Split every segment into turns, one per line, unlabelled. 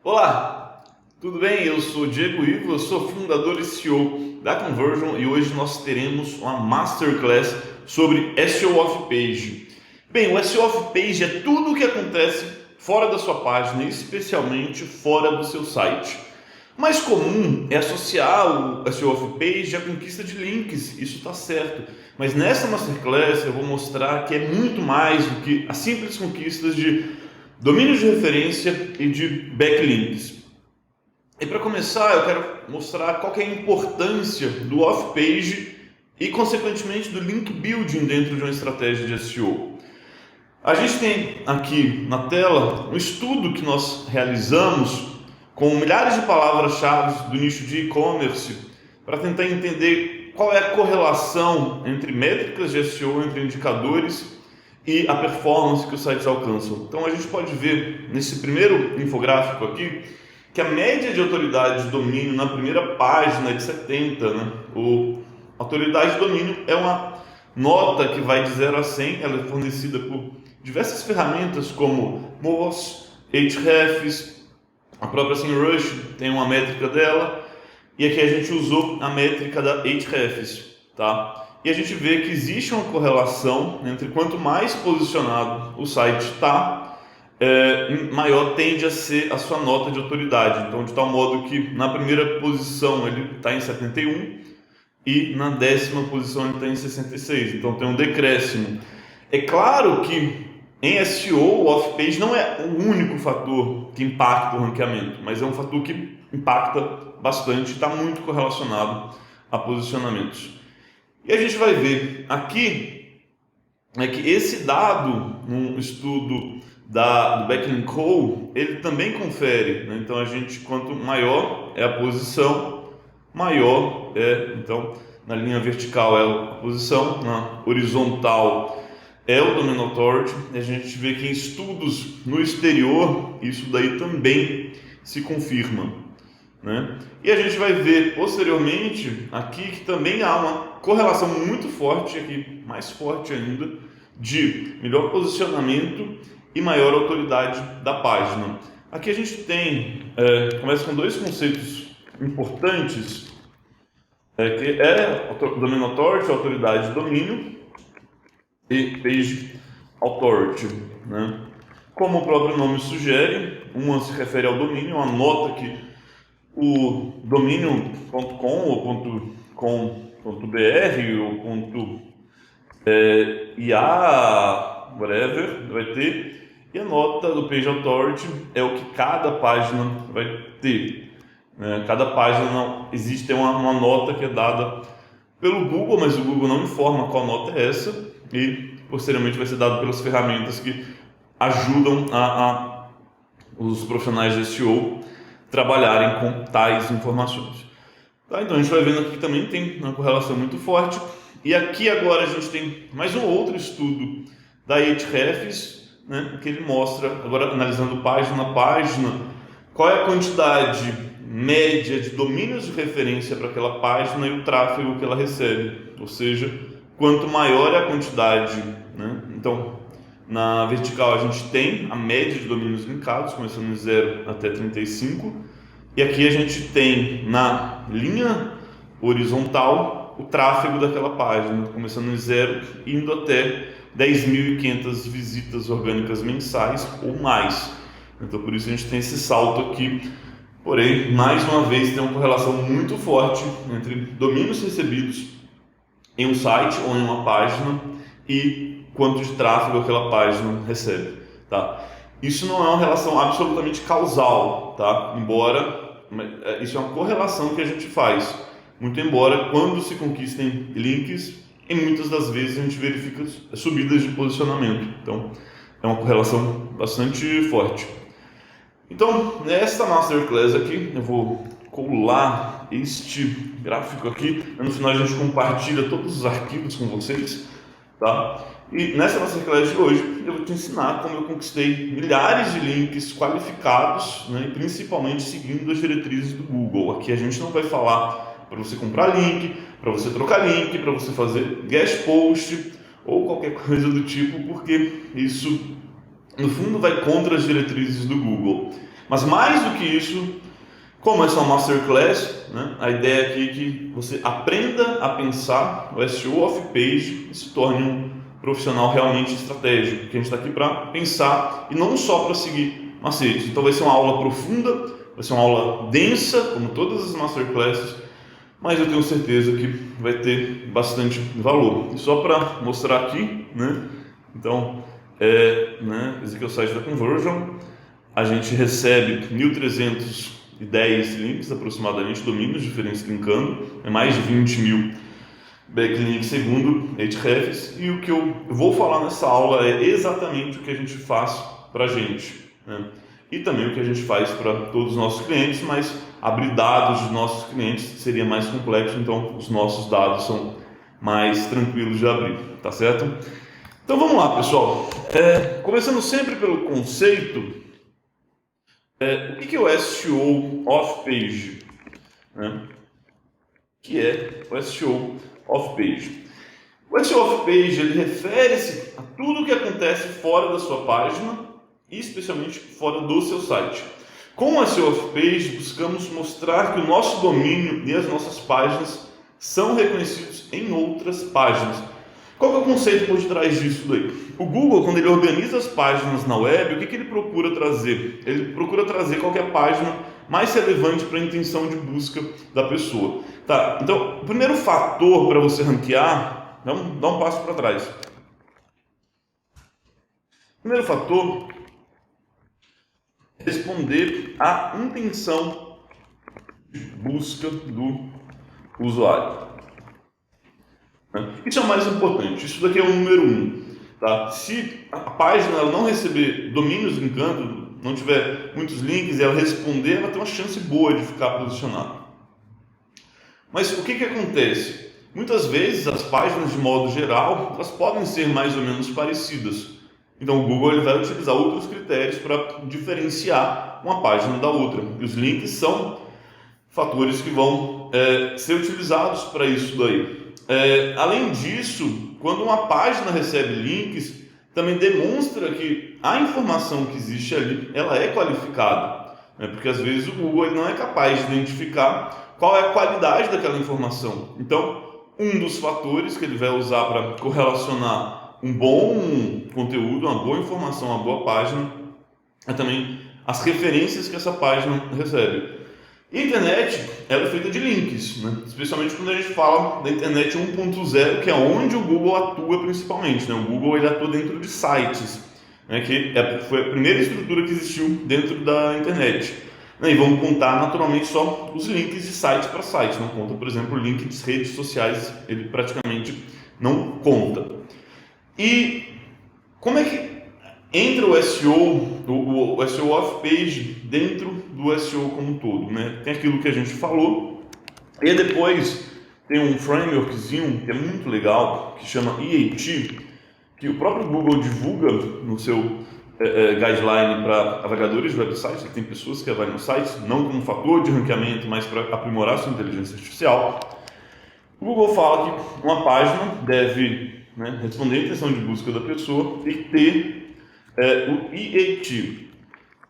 Olá, tudo bem? Eu sou Diego Ivo, eu sou fundador e CEO da Conversion e hoje nós teremos uma Masterclass sobre SEO Off-Page. Bem, o SEO Off-Page é tudo o que acontece fora da sua página, especialmente fora do seu site. O mais comum é associar o SEO Off-Page à conquista de links, isso está certo. Mas nessa Masterclass eu vou mostrar que é muito mais do que as simples conquistas de domínios de referência e de backlinks. E para começar, eu quero mostrar qual que é a importância do off-page e, consequentemente, do link building dentro de uma estratégia de SEO. A gente tem aqui na tela um estudo que nós realizamos com milhares de palavras-chave do nicho de e-commerce para tentar entender qual é a correlação entre métricas de SEO, entre indicadores e a performance que os sites alcançam. Então a gente pode ver nesse primeiro infográfico aqui que a média de autoridade de domínio na primeira página é de 70, né? A autoridade de domínio é uma nota que vai de 0 a 100, ela é fornecida por diversas ferramentas como Moz, Ahrefs, a própria SEMrush tem uma métrica dela, e aqui a gente usou a métrica da Ahrefs, tá? E a gente vê que existe uma correlação entre quanto mais posicionado o site está, maior tende a ser a sua nota de autoridade. Então, de tal modo que na primeira posição ele está em 71 e na 10ª posição ele está em 66. Então, tem um decréscimo. É claro que em SEO, o off-page não é o único fator que impacta o ranqueamento, mas é um fator que impacta bastante, está muito correlacionado a posicionamentos. E a gente vai ver aqui que esse dado, num estudo do Backlink Co, ele também confere, né? Então quanto maior é a posição, maior é, então na linha vertical é a posição, na horizontal é o Domain Authority. A gente vê que em estudos no exterior isso daí também se confirma, né? E a gente vai ver posteriormente aqui que também há uma correlação muito forte, aqui mais forte ainda, de melhor posicionamento e maior autoridade da página. Aqui a gente começa com dois conceitos importantes, que é Domain Authority, autoridade de domínio, e Page Authority, né? Como o próprio nome sugere, uma se refere ao domínio, uma nota que o domínio.com ou .com.br ou .ia, whatever, vai ter, e a nota do Page Authority é o que cada página vai ter, né? Cada página existe uma nota que é dada pelo Google, mas o Google não informa qual nota é essa, e posteriormente vai ser dado pelas ferramentas que ajudam os profissionais de SEO trabalharem com tais informações. Tá, então a gente vai vendo aqui que também tem uma correlação muito forte. E aqui agora a gente tem mais um outro estudo da Ahrefs, né, que ele mostra, agora analisando página a página, qual é a quantidade média de domínios de referência para aquela página e o tráfego que ela recebe. Ou seja, quanto maior é a quantidade, né? Então, na vertical a gente tem a média de domínios linkados, começando de 0 até 35. E aqui a gente tem na linha horizontal o tráfego daquela página, começando em 0 e indo até 10.500 visitas orgânicas mensais ou mais. Então por isso a gente tem esse salto aqui. Porém, mais uma vez, tem uma correlação muito forte entre domínios recebidos em um site ou em uma página e quanto de tráfego aquela página recebe, tá? Isso não é uma relação absolutamente causal, tá? Isso é uma correlação que a gente faz, muito embora quando se conquistem links, e muitas das vezes a gente verifica subidas de posicionamento. Então, é uma correlação bastante forte. Então, nesta Masterclass aqui, eu vou colar este gráfico aqui, no final a gente compartilha todos os arquivos com vocês, tá? E nessa Masterclass de hoje, eu vou te ensinar como eu conquistei milhares de links qualificados, né, e principalmente seguindo as diretrizes do Google. Aqui a gente não vai falar para você comprar link, para você trocar link, para você fazer guest post ou qualquer coisa do tipo, porque isso no fundo vai contra as diretrizes do Google. Mas mais do que isso, como essa é uma Masterclass, né, a ideia aqui é que você aprenda a pensar o SEO off-page e se torne um profissional realmente estratégico, porque a gente está aqui para pensar e não só para seguir macetes. Então vai ser uma aula profunda, vai ser uma aula densa, como todas as Masterclasses, mas eu tenho certeza que vai ter bastante valor. E só para mostrar aqui, né? Então, esse aqui é o site da Conversion. A gente recebe 1.310 links aproximadamente, domínios diferentes linkando, mais de 20 mil backlinks segundo Ahrefs. E o que eu vou falar nessa aula é exatamente o que a gente faz para a gente, né? E também o que a gente faz para todos os nossos clientes, mas abrir dados dos nossos clientes seria mais complexo, então os nossos dados são mais tranquilos de abrir, tá certo? Então vamos lá, pessoal. Começando sempre pelo conceito, o que é o SEO off-page? Né? O que é o SEO off-page? O SEO off-page ele refere-se a tudo o que acontece fora da sua página e especialmente fora do seu site. Com o SEO off-page buscamos mostrar que o nosso domínio e as nossas páginas são reconhecidos em outras páginas. Qual é o conceito por detrás disso daí? O Google, quando ele organiza as páginas na web, o que ele procura trazer? Ele procura trazer qualquer página mais relevante para a intenção de busca da pessoa. Tá, então, o primeiro fator para você ranquear, vamos dar um passo para trás. O primeiro fator é responder à intenção de busca do usuário. Isso é o mais importante, isso daqui é o número 1. Tá? Se a página ela não receber domínios linkando, não tiver muitos links e ela responder, ela tem uma chance boa de ficar posicionada. Mas o que acontece? Muitas vezes as páginas de modo geral, elas podem ser mais ou menos parecidas. Então o Google ele vai utilizar outros critérios para diferenciar uma página da outra. E os links são fatores que vão ser utilizados para isso daí. Além disso, quando uma página recebe links, também demonstra que a informação que existe ali, ela é qualificada, né? Porque às vezes o Google ele não é capaz de identificar qual é a qualidade daquela informação. Então, um dos fatores que ele vai usar para correlacionar um bom conteúdo, uma boa informação, uma boa página, é também as referências que essa página recebe. E a internet ela é feita de links, né? Especialmente quando a gente fala da internet 1.0, que é onde o Google atua principalmente, né? O Google ele atua dentro de sites, né? Que foi a primeira estrutura que existiu dentro da internet, né? E vamos contar naturalmente só os links de site para site, não conta, por exemplo, o link de redes sociais, ele praticamente não conta. E como é que entra o SEO, o SEO off-page dentro do SEO como um todo, né? Tem aquilo que a gente falou, e depois tem um frameworkzinho que é muito legal, que chama EAT, que o próprio Google divulga no seu guideline para avaliadores de websites. Tem pessoas que avaliam sites, não como fator de ranqueamento, mas para aprimorar sua inteligência artificial. O Google fala que uma página deve, né, responder à intenção de busca da pessoa e ter o EAT,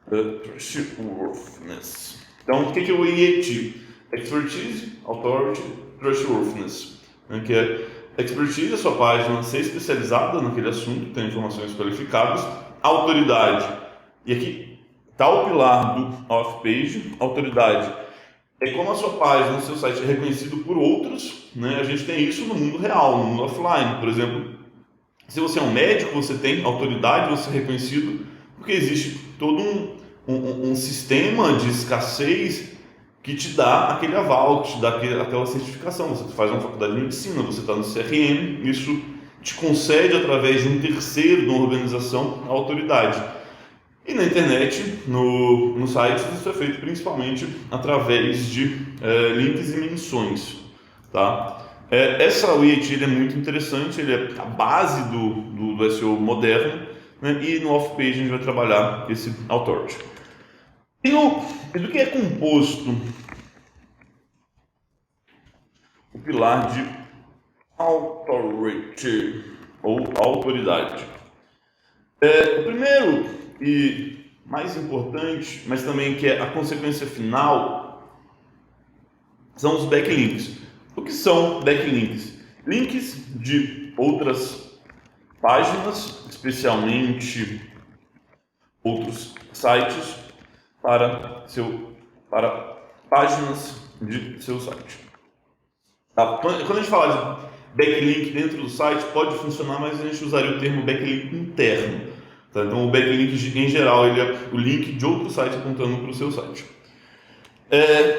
Trustworthiness. Então, o que é o EAT? Expertise, Authority, Trustworthiness, né, que é expertise, a sua página ser especializada naquele assunto, ter informações qualificadas, autoridade, e aqui está o pilar do off-page, autoridade. É como a sua página, o seu site é reconhecido por outros, né? A gente tem isso no mundo real, no mundo offline. Por exemplo, se você é um médico, você tem autoridade, você é reconhecido, porque existe todo um sistema de escassez que te dá aquele aval, que te dá aquela certificação. Você faz uma faculdade de medicina, você está no CRM, isso te concede através de um terceiro, de uma organização, a autoridade. E na internet, no site, isso é feito principalmente através de links e menções, tá? Essa EAT é muito interessante, ele é a base do SEO moderno, né? E no off-page a gente vai trabalhar esse authority. E do que é composto o pilar de authority ou autoridade? O primeiro e mais importante, mas também que é a consequência final, são os backlinks. O que são backlinks? Links de outras páginas, especialmente outros sites, para páginas de seu site. Tá? Quando a gente fala de backlink dentro do site, pode funcionar, mas a gente usaria o termo backlink interno. Tá? Então, o backlink em geral ele é o link de outro site apontando para o seu site.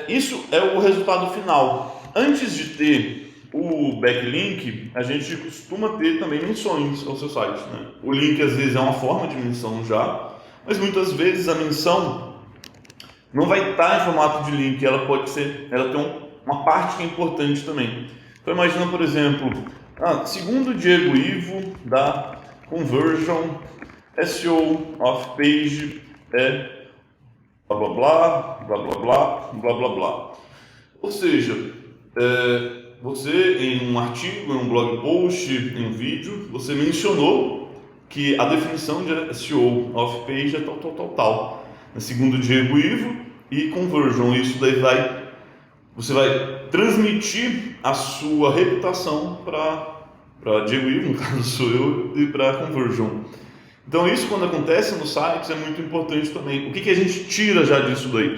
Isso é o resultado final. Antes de ter o backlink, a gente costuma ter também menções ao seu site. Né? O link às vezes é uma forma de menção já, mas muitas vezes a menção não vai estar em formato de link, ela tem uma parte que é importante também. Então imagina, por exemplo, segundo Diego Ivo da Conversion, SEO of Page é blá blá blá, blá blá blá, blá blá blá. Ou seja, você em um artigo, em um blog post, em um vídeo, você mencionou que a definição de SEO of Page é tal. Segundo Diego Ivo e Conversion, isso daí você vai transmitir a sua reputação para Diego Ivo, no caso sou eu, e para Conversion. Então isso, quando acontece nos sites, é muito importante também. O que a gente tira já disso daí?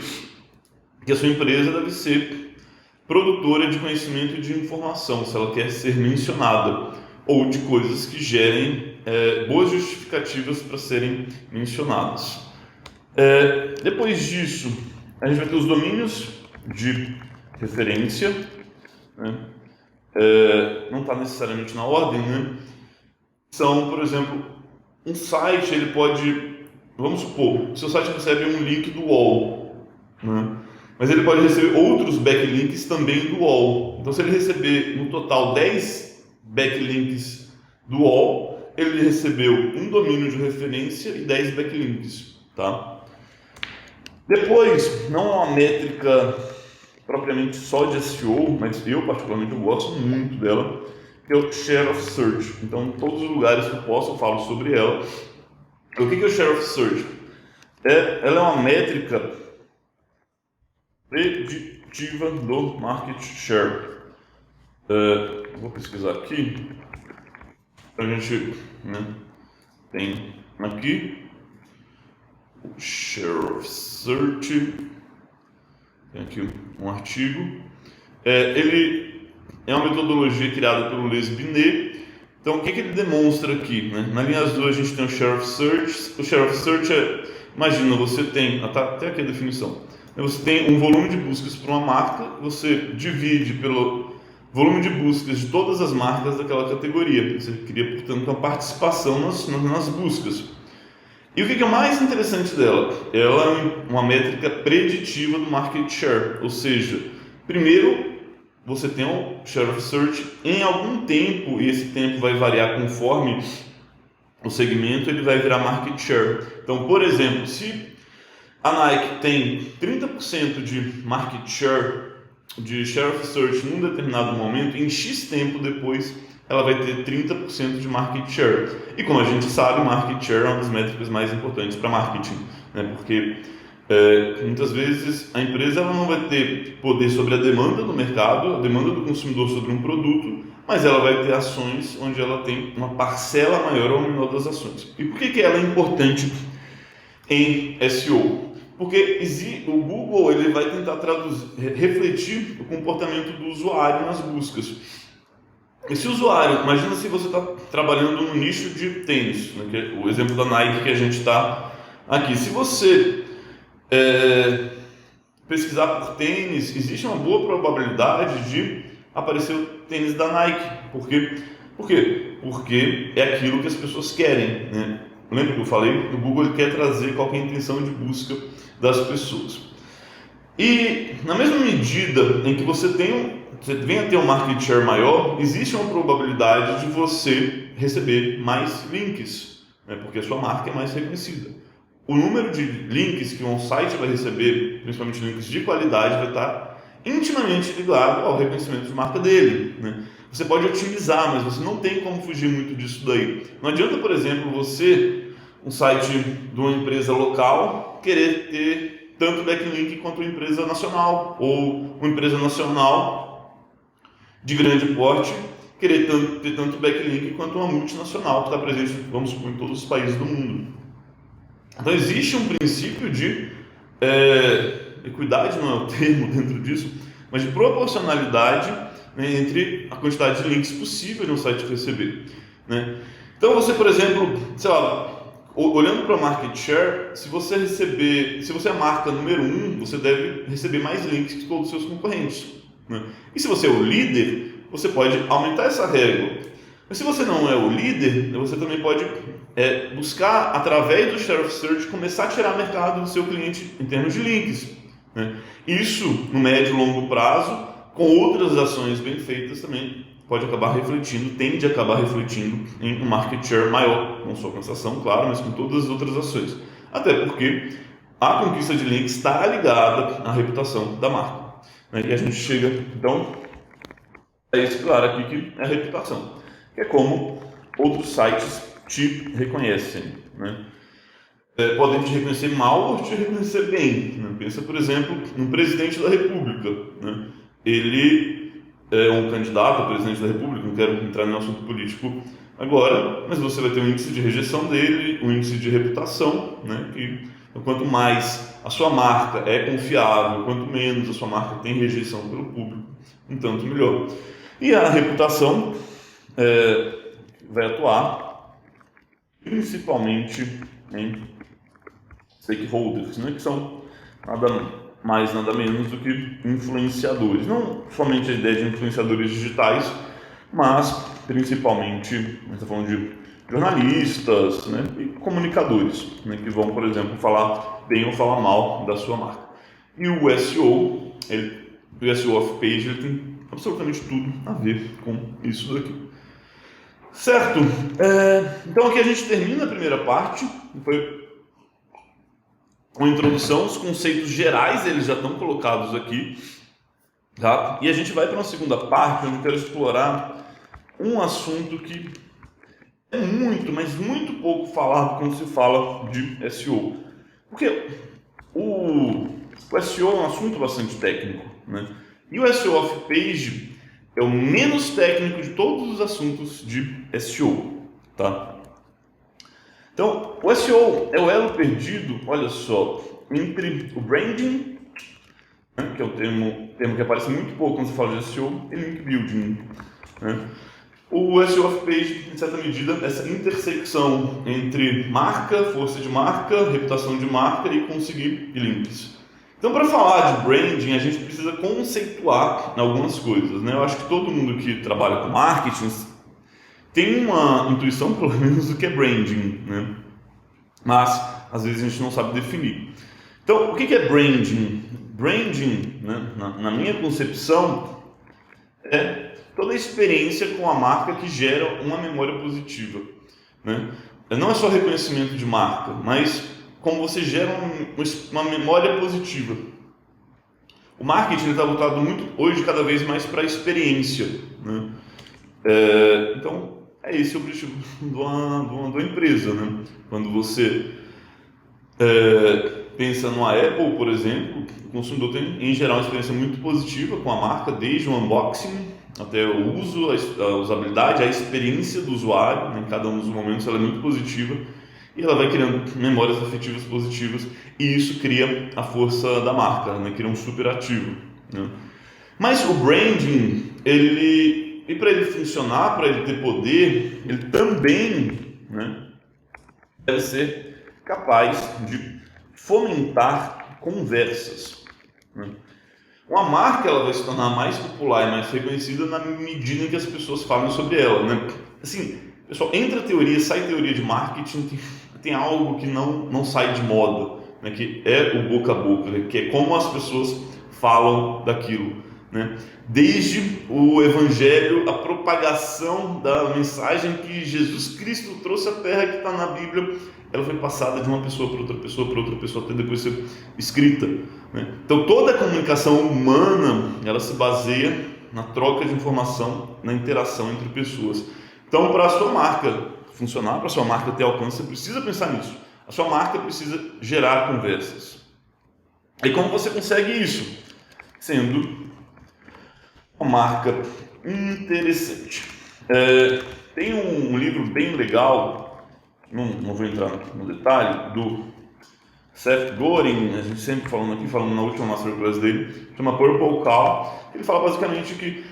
Que a sua empresa deve ser produtora de conhecimento e de informação, se ela quer ser mencionada, ou de coisas que gerem boas justificativas para serem mencionadas. Depois disso, a gente vai ter os domínios de referência, né? Não está necessariamente na ordem, né? São, por exemplo, um site, ele pode, vamos supor, o seu site recebe um link do UOL, né? Mas ele pode receber outros backlinks também do UOL. Então, se ele receber no total 10 backlinks do UOL, ele recebeu um domínio de referência e 10 backlinks, tá? Depois, não é uma métrica propriamente só de SEO, mas eu particularmente gosto muito dela, que é o Share of Search. Então, em todos os lugares que eu posso, eu falo sobre ela. O que é o Share of Search? Ela é uma métrica preditiva do Market Share. Vou pesquisar aqui, a gente tem aqui o Share of Search, tem aqui um artigo. Ele é uma metodologia criada pelo Les Binet. Então, o que ele demonstra aqui? Né? Na linha azul a gente tem o Share of Search. O Share of Search imagina, você tem, até aqui a definição, você tem um volume de buscas para uma marca, você divide pelo volume de buscas de todas as marcas daquela categoria. Você cria, portanto, uma participação nas buscas. E o que é mais interessante dela? Ela é uma métrica preditiva do market share, ou seja, primeiro você tem um share of search em algum tempo, e esse tempo vai variar conforme o segmento, ele vai virar market share. Então, por exemplo, se a Nike tem 30% de market share, de share of search num determinado momento, em X tempo depois ela vai ter 30% de market share. E como a gente sabe, market share é uma das métricas mais importantes para marketing, né? Porque muitas vezes a empresa ela não vai ter poder sobre a demanda do mercado, a demanda do consumidor sobre um produto, mas ela vai ter ações onde ela tem uma parcela maior ou menor das ações. E por que ela é importante em SEO? Porque o Google ele vai tentar refletir o comportamento do usuário nas buscas. Esse usuário, imagina se você está trabalhando no nicho de tênis, né, que é o exemplo da Nike que a gente está aqui. Se você pesquisar por tênis, existe uma boa probabilidade de aparecer o tênis da Nike. Por quê? Porque é aquilo que as pessoas querem, né? Lembra que eu falei? O Google ele quer trazer qual que é a intenção de busca das pessoas. E na mesma medida em que você venha a ter um market share maior, existe uma probabilidade de você receber mais links, né? Porque a sua marca é mais reconhecida. O número de links que um site vai receber, principalmente links de qualidade, vai estar intimamente ligado ao reconhecimento de marca dele, né? Você pode otimizar, mas você não tem como fugir muito disso daí. Não adianta, por exemplo, você um site de uma empresa local querer ter tanto backlink quanto uma empresa nacional, ou uma empresa nacional de grande porte querer ter tanto backlink quanto uma multinacional que está presente, vamos supor, em todos os países do mundo. Então existe um princípio de equidade, não é o termo dentro disso, mas de proporcionalidade, né, entre a quantidade de links possível de um site receber, né? Então você, por exemplo, sei lá, olhando para market share, se você é a marca número 1, você deve receber mais links que todos os seus concorrentes, né? E se você é o líder, você pode aumentar essa régua. Mas se você não é o líder, você também pode buscar, através do Share of Search, começar a tirar mercado do seu cliente em termos de links, né? Isso, no médio e longo prazo, com outras ações bem feitas também, pode acabar refletindo, tende a acabar refletindo em um market share maior, não só com essa ação, claro, mas com todas as outras ações. Até porque a conquista de links está ligada à reputação da marca, né? E a gente chega, então, a esse pilar aqui que é a reputação, que é como outros sites te reconhecem, né? Podem te reconhecer mal ou te reconhecer bem, né? Pensa, por exemplo, no presidente da República, né? Ele é um candidato a presidente da República, não quero entrar no assunto político agora, mas você vai ter um índice de rejeição dele, um índice de reputação, né? Que quanto mais a sua marca é confiável, quanto menos a sua marca tem rejeição pelo público, um tanto melhor. E a reputação vai atuar principalmente em stakeholders, né, que são nada mais, nada menos do que influenciadores. Não somente a ideia de influenciadores digitais, mas principalmente, a gente está falando de jornalistas, né, e comunicadores, né, que vão, por exemplo, falar bem ou falar mal da sua marca. E o SEO, o SEO off-page, ele tem absolutamente tudo a ver com isso daqui. Certo? Então aqui a gente termina a primeira parte, foi com a introdução, os conceitos gerais eles já estão colocados aqui, tá? E a gente vai para uma segunda parte, onde eu quero explorar um assunto que é muito, mas muito pouco falado quando se fala de SEO. Porque o SEO é um assunto bastante técnico, né? E o SEO off-page é o menos técnico de todos os assuntos de SEO, tá? Então, o SEO é o elo perdido, olha só, entre o branding, né, que é o termo que aparece muito pouco quando se fala de SEO, e link building, né? O SEO off-page, em certa medida, essa intersecção entre marca, força de marca, reputação de marca e conseguir links. Então, para falar de branding, a gente precisa conceituar algumas coisas, né? Eu acho que todo mundo que trabalha com marketing tem uma intuição, pelo menos, do que é branding, né? Mas, às vezes, a gente não sabe definir. Então, o que é branding? Branding, né, na minha concepção, é toda a experiência com a marca que gera uma memória positiva, né? Não é só reconhecimento de marca, mas como você gera uma memória positiva. O marketing está voltado muito, hoje, cada vez mais para a experiência, né? Então, é esse o objetivo de uma empresa, né? Quando você pensa numa Apple, por exemplo, o consumidor tem, em geral, uma experiência muito positiva com a marca, desde o unboxing até o uso, a usabilidade, a experiência do usuário, né? Em cada um dos momentos ela é muito positiva e ela vai criando memórias afetivas positivas e isso cria a força da marca, né? Cria um superativo, né? Mas o branding, e para ele funcionar, para ele ter poder, ele também, né, deve ser capaz de fomentar conversas, né? Uma marca ela vai se tornar mais popular e mais reconhecida na medida em que as pessoas falam sobre ela, né? Assim, pessoal, entra teoria, sai teoria de marketing, tem algo que não sai de moda, né? Que é o boca a boca, né? Que é como as pessoas falam daquilo, né? Desde o Evangelho, a propagação da mensagem que Jesus Cristo trouxe à Terra, que está na Bíblia, ela foi passada de uma pessoa para outra pessoa, até depois ser escrita, né? Então toda a comunicação humana, ela se baseia na troca de informação, na interação entre pessoas. Então, para a sua marca funcionar, para a sua marca ter alcance, você precisa pensar nisso. A sua marca precisa gerar conversas. E como você consegue isso? Sendo uma marca interessante. Tem um livro bem legal, não vou entrar no detalhe, do Seth Godin, a gente sempre falando na última masterclass dele, chama Purple Cow. Ele fala basicamente que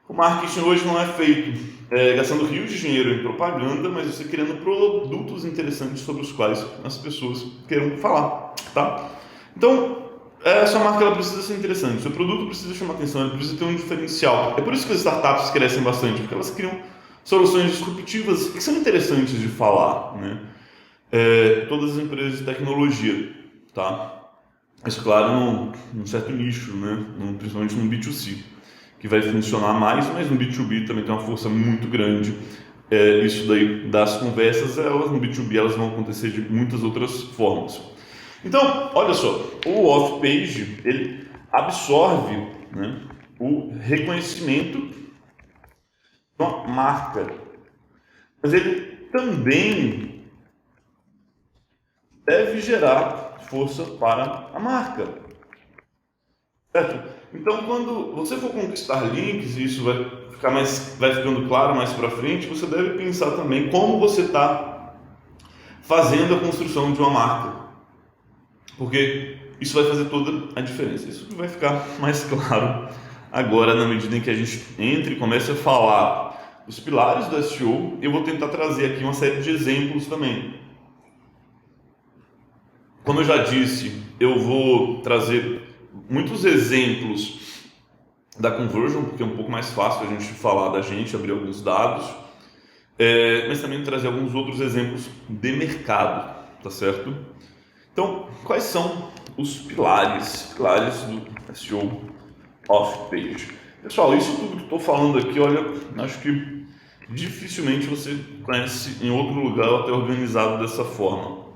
o marketing hoje não é feito gastando rios de dinheiro em propaganda, mas você criando produtos interessantes sobre os quais as pessoas queiram falar, tá? Então, a sua marca ela precisa ser interessante, o seu produto precisa chamar atenção, ele precisa ter um diferencial. É por isso que as startups crescem bastante, porque elas criam soluções disruptivas que são interessantes de falar, né? Todas as empresas de tecnologia, tá? Isso, claro, num certo nicho, né? Principalmente no B2C, que vai funcionar mais, mas no B2B também tem uma força muito grande. Isso daí das conversas, no B2B elas vão acontecer de muitas outras formas. Então, olha só, o off-page, ele absorve, né, o reconhecimento de uma marca, mas ele também deve gerar força para a marca, certo? Então, quando você for conquistar links, e isso vai ficando claro mais para frente, você deve pensar também como você está fazendo a construção de uma marca. Porque isso vai fazer toda a diferença. Isso vai ficar mais claro agora na medida em que a gente entra e começa a falar dos pilares do SEO. Eu vou tentar trazer aqui uma série de exemplos também. Como eu já disse, eu vou trazer muitos exemplos da conversion, porque é um pouco mais fácil a gente falar da gente, abrir alguns dados, mas também trazer alguns outros exemplos de mercado, tá certo? Então, quais são os pilares do SEO off-page? Pessoal, isso tudo que eu estou falando aqui, olha, acho que dificilmente você conhece em outro lugar até organizado dessa forma.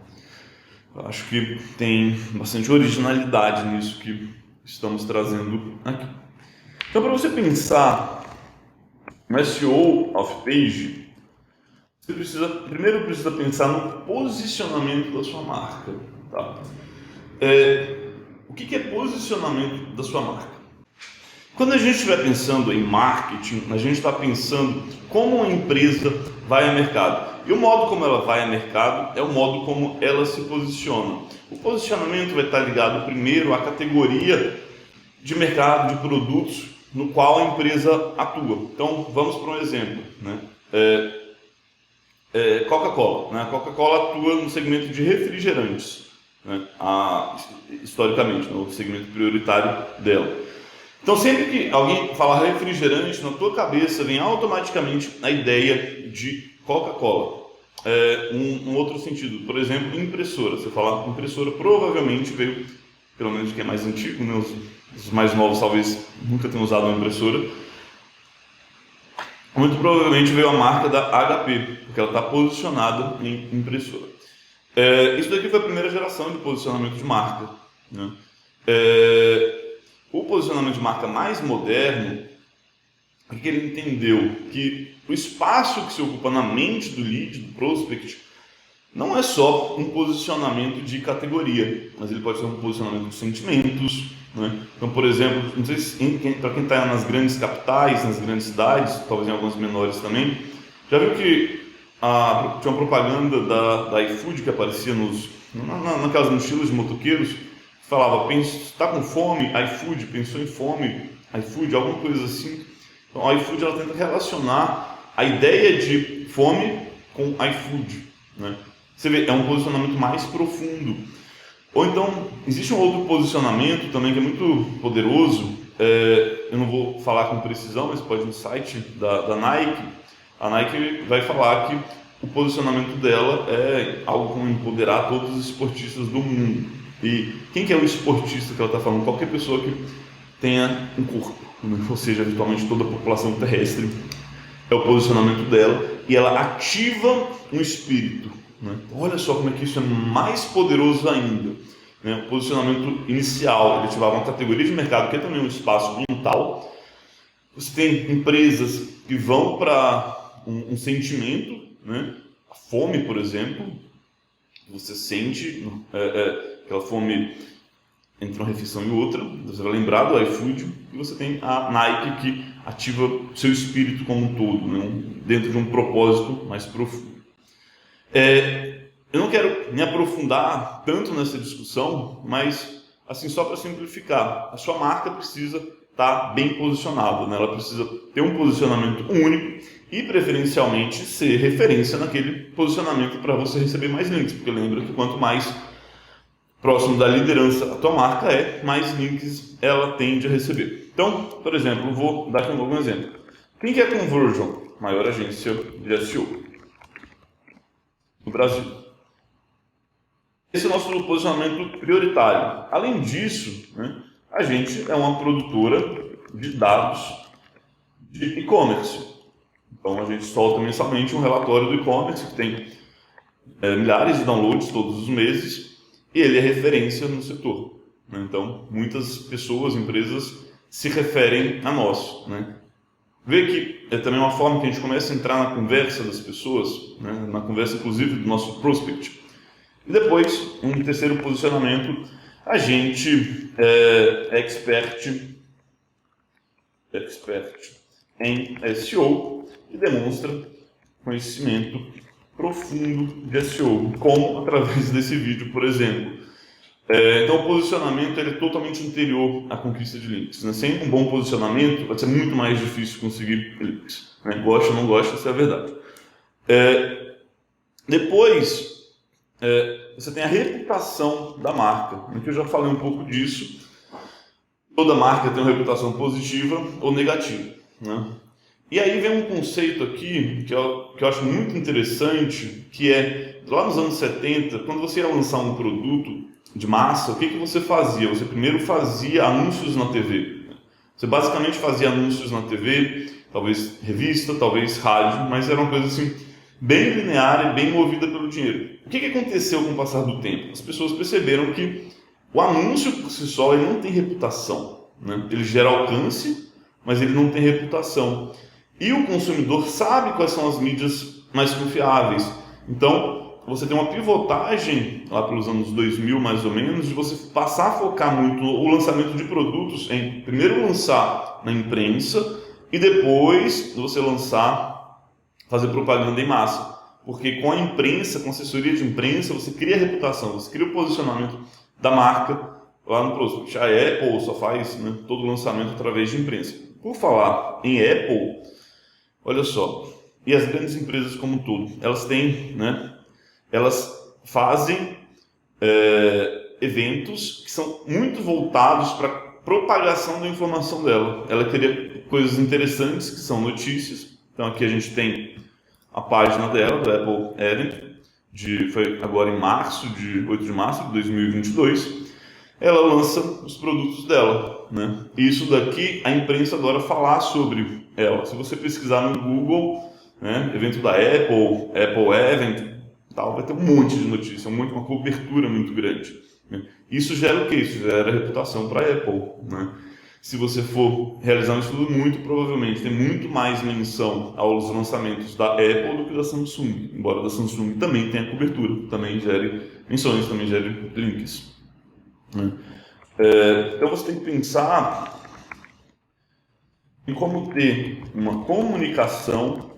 Eu acho que tem bastante originalidade nisso que estamos trazendo aqui. Então, para você pensar no SEO off-page, você primeiro precisa pensar no posicionamento da sua marca. Tá? O que é posicionamento da sua marca? Quando a gente estiver pensando em marketing, a gente está pensando como uma empresa vai ao mercado. E o modo como ela vai ao mercado é o modo como ela se posiciona. O posicionamento vai estar ligado primeiro à categoria de mercado, de produtos no qual a empresa atua. Então, vamos para um exemplo, né? Coca-Cola. Né? A Coca-Cola atua no segmento de refrigerantes, né? Historicamente, no segmento prioritário dela. Então, sempre que alguém falar refrigerante, na tua cabeça vem automaticamente a ideia de Coca-Cola. Um outro sentido, por exemplo, impressora. Você falar impressora, provavelmente veio, pelo menos quem é mais antigo, né? Os mais novos talvez nunca tenham usado uma impressora. Muito provavelmente veio a marca da HP, porque ela está posicionada em impressora. Isso daqui foi a primeira geração de posicionamento de marca, né? O posicionamento de marca mais moderno é que ele entendeu que o espaço que se ocupa na mente do lead, do prospect, não é só um posicionamento de categoria, mas ele pode ser um posicionamento de sentimentos, né? Então, por exemplo, não sei se para quem está nas grandes capitais, nas grandes cidades, talvez em algumas menores também, já viu que tinha uma propaganda da iFood que aparecia naquelas mochilas de motoqueiros, que falava, está com fome, iFood, pensou em fome, iFood, alguma coisa assim. Então, a iFood ela tenta relacionar a ideia de fome com iFood, né? Você vê, é um posicionamento mais profundo. Ou então, existe um outro posicionamento também que é muito poderoso, eu não vou falar com precisão, mas pode ir no site da Nike. A Nike vai falar que o posicionamento dela é algo como empoderar todos os esportistas do mundo. E quem que é o esportista que ela está falando? Qualquer pessoa que tenha um corpo, ou seja, virtualmente toda a população terrestre, é o posicionamento dela, e ela ativa um espírito, né? Olha só como é que isso é mais poderoso ainda, né? O posicionamento inicial, ele ativava uma categoria de mercado que é também um espaço mental. Você tem empresas que vão para um sentimento, né? fome, por exemplo, você sente aquela fome entre uma refeição e outra, você vai lembrar do iFood, e você tem a Nike que ativa o seu espírito como um todo, né? Dentro de um propósito mais profundo. Eu não quero me aprofundar tanto nessa discussão, mas assim, só para simplificar, a sua marca precisa estar bem posicionada, né? Ela precisa ter um posicionamento único e preferencialmente ser referência naquele posicionamento para você receber mais links, porque lembra que quanto mais próximo da liderança a tua marca mais links ela tende a receber. Então, por exemplo, vou dar aqui um novo exemplo. Quem que é a Conversion? Maior agência de SEO no Brasil. Esse é o nosso posicionamento prioritário. Além disso, né, a gente é uma produtora de dados de e-commerce. Então a gente solta mensalmente um relatório do e-commerce que tem milhares de downloads todos os meses e ele é referência no setor, né? Então muitas pessoas, empresas se referem a nós, né? Vê que é também uma forma que a gente começa a entrar na conversa das pessoas, né? Na conversa inclusive do nosso prospect. E depois, um terceiro posicionamento, a gente é expert em SEO e demonstra conhecimento profundo de SEO, como através desse vídeo, por exemplo. Então, o posicionamento ele é totalmente anterior à conquista de links, né? Sem um bom posicionamento, vai ser muito mais difícil conseguir links, né? Gosta ou não gosta, essa é a verdade. Depois, você tem a reputação da marca, que eu já falei um pouco disso. Toda marca tem uma reputação positiva ou negativa, né? E aí vem um conceito aqui que eu acho muito interessante, que é, lá nos anos 70, quando você ia lançar um produto de massa, o que você fazia? Você primeiro fazia anúncios na TV. Você basicamente fazia anúncios na TV, talvez revista, talvez rádio, mas era uma coisa assim, bem linear e bem movida pelo dinheiro. O que aconteceu com o passar do tempo? As pessoas perceberam que o anúncio por si só ele não tem reputação, né? Ele gera alcance, mas ele não tem reputação. E o consumidor sabe quais são as mídias mais confiáveis. Então, você tem uma pivotagem, lá pelos anos 2000 mais ou menos, de você passar a focar muito o lançamento de produtos em primeiro lançar na imprensa e depois você fazer propaganda em massa. Porque com a imprensa, com a assessoria de imprensa, você cria a reputação, você cria o posicionamento da marca lá no prospect. A Apple só faz, né, todo o lançamento através de imprensa. Por falar em Apple, olha só, e as grandes empresas como um todo, elas têm, né, elas fazem eventos que são muito voltados para a propagação da informação dela. Ela cria coisas interessantes que são notícias. Então aqui a gente tem a página dela, do Apple Event, foi agora em 8 de março de 2022. Ela lança os produtos dela, né? Isso daqui a imprensa adora falar sobre ela. Se você pesquisar no Google, né, evento da Apple Event, tal, vai ter um monte de notícia, uma cobertura muito grande, né? Isso gera o quê? Isso gera reputação para a Apple, né? Se você for realizar um estudo, muito provavelmente tem muito mais menção aos lançamentos da Apple do que da Samsung, embora da Samsung também tenha cobertura, também gere menções, também gere links. Então você tem que pensar em como ter uma comunicação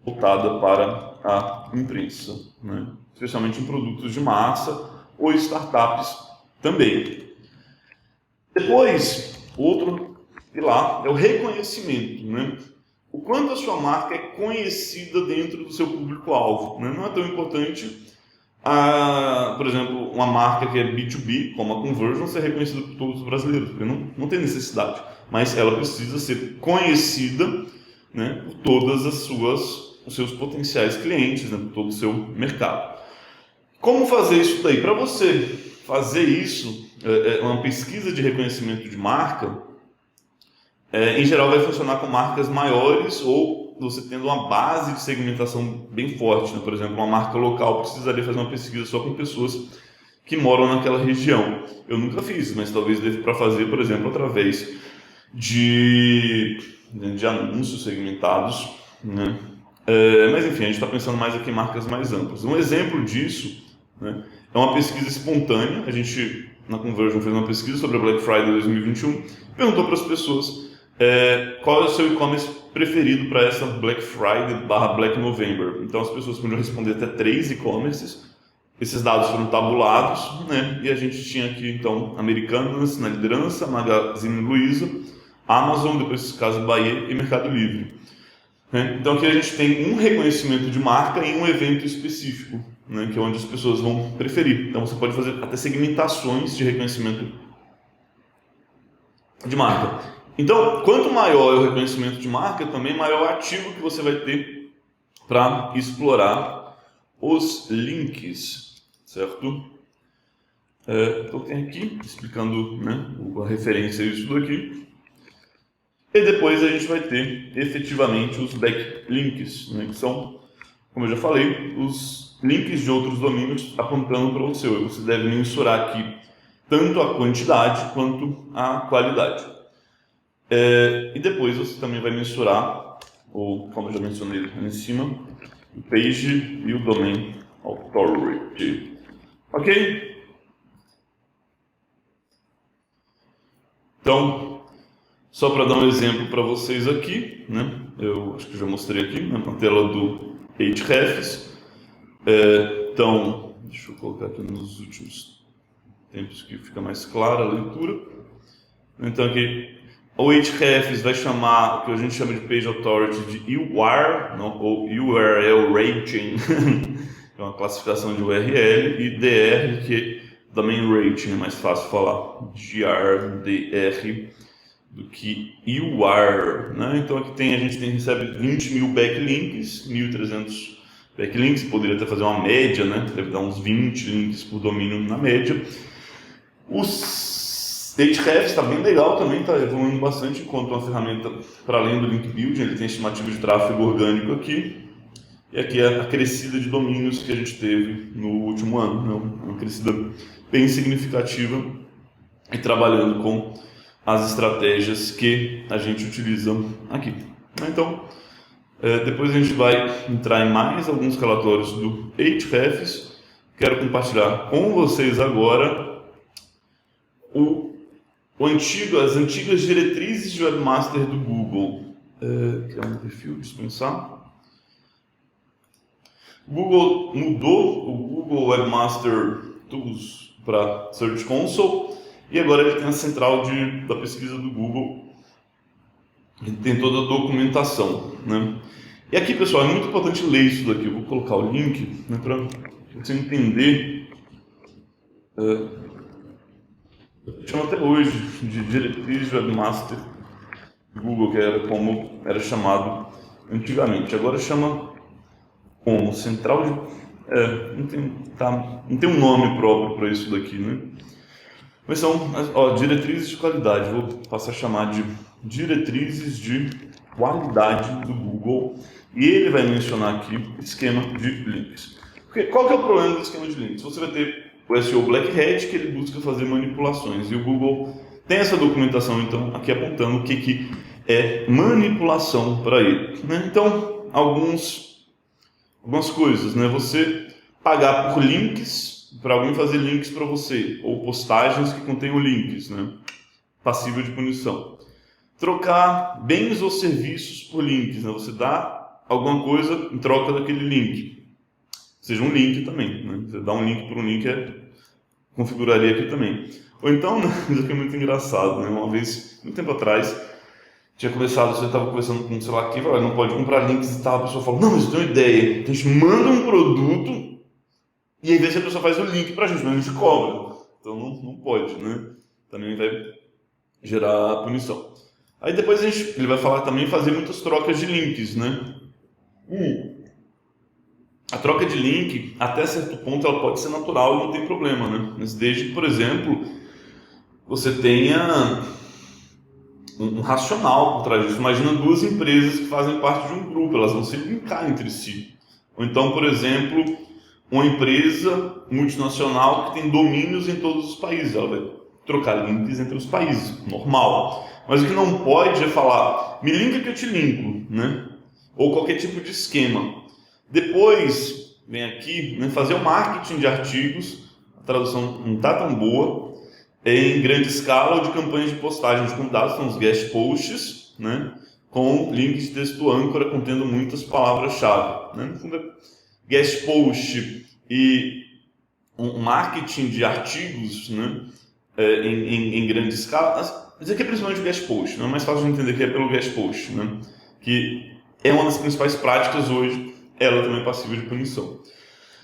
voltada para a imprensa, né? Especialmente em produtos de massa ou startups também. Depois, outro pilar é o reconhecimento, né? O quanto a sua marca é conhecida dentro do seu público-alvo, né? Não é tão importante, por exemplo, uma marca que é B2B, como a Conversion, ser reconhecida por todos os brasileiros, porque não tem necessidade, mas ela precisa ser conhecida, né, por todas os seus potenciais clientes, né, por todo o seu mercado. Como fazer isso daí? Para você fazer isso, uma pesquisa de reconhecimento de marca, em geral vai funcionar com marcas maiores ou você tendo uma base de segmentação bem forte, né? Por exemplo, uma marca local precisaria fazer uma pesquisa só com pessoas que moram naquela região. Eu nunca fiz, mas talvez dê para fazer, por exemplo, através de anúncios segmentados, né? Mas enfim, a gente está pensando mais aqui em marcas mais amplas. Um exemplo disso, né, é uma pesquisa espontânea. A gente, na Conversion, fez uma pesquisa sobre a Black Friday 2021, perguntou para as pessoas qual é o seu e-commerce preferido para essa Black Friday / Black November. Então as pessoas podiam responder até 3 e-commerces. Esses dados foram tabulados, né? E a gente tinha aqui então Americanas na liderança, Magazine Luiza, Amazon, depois Casas Bahia e Mercado Livre. Né? Então aqui a gente tem um reconhecimento de marca em um evento específico, né? Que é onde as pessoas vão preferir. Então você pode fazer até segmentações de reconhecimento de marca. Então, quanto maior é o reconhecimento de marca, também maior é o ativo que você vai ter para explorar os links, certo? Então tem aqui explicando, né, a referência a isso daqui. E depois a gente vai ter efetivamente os backlinks, né, que são, como eu já falei, os links de outros domínios apontando para o seu. E você deve mensurar aqui tanto a quantidade quanto a qualidade. E depois você também vai mensurar, ou como eu já mencionei ali em cima, o page e o domain authority. Ok? Então, só para dar um exemplo para vocês aqui, né? Eu acho que já mostrei aqui, né, na tela do Ahrefs. Então, deixa eu colocar aqui nos últimos tempos que fica mais clara a leitura. Então aqui, o Ahrefs vai chamar o que a gente chama de Page Authority de UR, não, ou URL Rating, que é uma classificação de URL, e DR, que Domain Rating, é mais fácil falar, GR, DR, do que UR, né? Então aqui a gente recebe 20 mil backlinks, 1.300 backlinks, poderia até fazer uma média, né? Deve dar uns 20 links por domínio na média. Os Ahrefs está bem legal também, está evoluindo bastante enquanto uma ferramenta para além do link building. Ele tem estimativa de tráfego orgânico aqui, e aqui é a crescida de domínios que a gente teve no último ano, né? Uma crescida bem significativa e trabalhando com as estratégias que a gente utiliza aqui. Então, depois a gente vai entrar em mais alguns relatórios do Ahrefs. Quero compartilhar com vocês agora as antigas diretrizes de webmaster do Google. Que é um perfil, dispensar. O Google mudou o Google Webmaster Tools para Search Console e agora ele tem a central da pesquisa do Google. Ele tem toda a documentação, né? E aqui, pessoal, é muito importante ler isso daqui. Eu vou colocar o link, né, para você entender. Chama até hoje de diretriz de webmaster do Google, que era como era chamado antigamente. Agora chama como central de... não tem um nome próprio para isso daqui, né? Mas são diretrizes de qualidade. Vou passar a chamar de diretrizes de qualidade do Google. E ele vai mencionar aqui esquema de links. Qual que é o problema do esquema de links? Você vai ter o SEO Black Hat, que ele busca fazer manipulações. E o Google tem essa documentação, então, aqui apontando o que é manipulação para ele, né? Então, algumas coisas, né? Você pagar por links, para alguém fazer links para você, ou postagens que contenham links, né? Passível de punição. Trocar bens ou serviços por links, né? Você dá alguma coisa em troca daquele link. Seja um link também, né? Você dá um link por um link, configuraria aqui também. Ou então, né? Isso aqui é muito engraçado, né? Uma vez, muito tempo atrás, tinha começado, você estava conversando com, sei lá, quem falou, não pode comprar links e tal, a pessoa fala, não, mas eu tenho uma ideia, então a gente manda um produto e aí a pessoa faz o link pra gente, mas a gente cobra. Então não pode, né? Também vai gerar punição. Aí depois ele vai falar também fazer muitas trocas de links, né? A troca de link, até certo ponto, ela pode ser natural e não tem problema, né? Mas desde que, por exemplo, você tenha um racional por trás disso. Imagina duas empresas que fazem parte de um grupo, elas vão se linkar entre si. Ou então, por exemplo, uma empresa multinacional que tem domínios em todos os países, ela vai trocar links entre os países, normal. Mas o que não pode é falar, me linka que eu te linko, né? ou qualquer tipo de esquema. Depois, vem aqui, né, fazer o marketing de artigos, a tradução não está tão boa, em grande escala ou de campanhas de postagem de convidados, são os guest posts, né, com links de texto âncora contendo muitas palavras-chave. Né? No fundo, é guest post e um marketing de artigos, né, em grande escala. Isso aqui é principalmente o guest post, não é mais fácil de entender que é pelo guest post, né, que é uma das principais práticas hoje, ela também é passível de punição.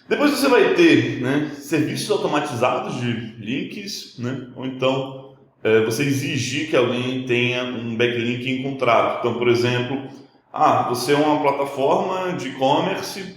Depois você vai ter, né, serviços automatizados de links, né, ou então você exigir que alguém tenha um backlink em contrato. Então, por exemplo, você é uma plataforma de e-commerce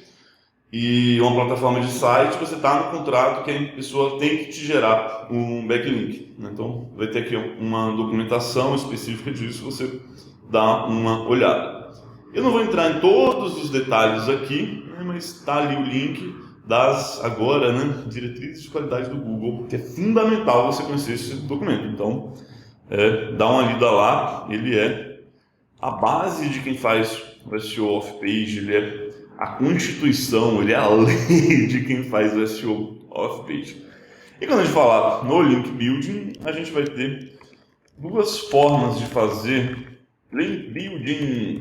e uma plataforma de site, você está no contrato que a pessoa tem que te gerar um backlink. Né? Então, vai ter aqui uma documentação específica disso, você dá uma olhada. Eu não vou entrar em todos os detalhes aqui, né, mas está ali o link das, agora, né, diretrizes de qualidade do Google, que é fundamental você conhecer esse documento. Então, dá uma lida lá, ele é a base de quem faz o SEO off-page, ele é a constituição, ele é a lei de quem faz o SEO off-page. E quando a gente falar no link building, a gente vai ter duas formas de fazer link building.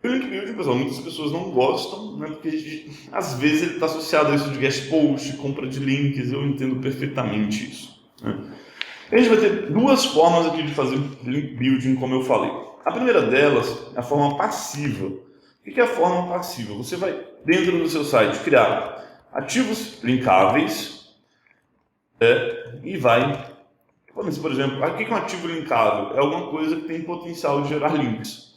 O link building, pessoal, muitas pessoas não gostam, né, porque às vezes ele está associado a isso de guest post, compra de links, eu entendo perfeitamente isso. Né? A gente vai ter duas formas aqui de fazer link building, como eu falei. A primeira delas é a forma passiva. O que é a forma passiva? Você vai, dentro do seu site, criar ativos linkáveis e vai... Por exemplo, o que é um ativo linkável? É alguma coisa que tem potencial de gerar links.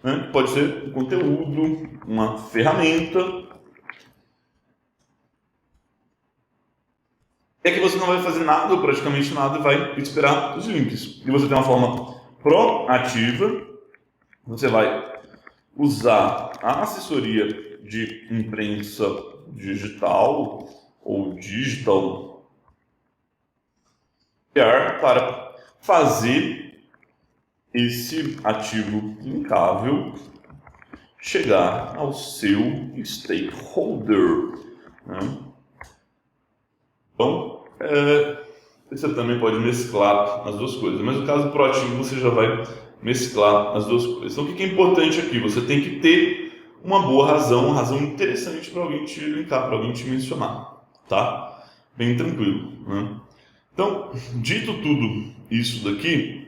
Né? Pode ser um conteúdo, uma ferramenta. É que você não vai fazer nada, ou praticamente nada, e vai esperar os links. E você tem uma forma proativa, você vai usar a assessoria de imprensa digital ou digital PR para fazer esse ativo linkável chegar ao seu stakeholder. Né? Então, você também pode mesclar as duas coisas, mas no caso proativo você já vai mesclar as duas coisas. Então, o que é importante aqui? Você tem que ter uma boa razão, uma razão interessante para alguém te linkar, para alguém te mencionar, tá? Bem tranquilo, né? Então, dito tudo isso daqui,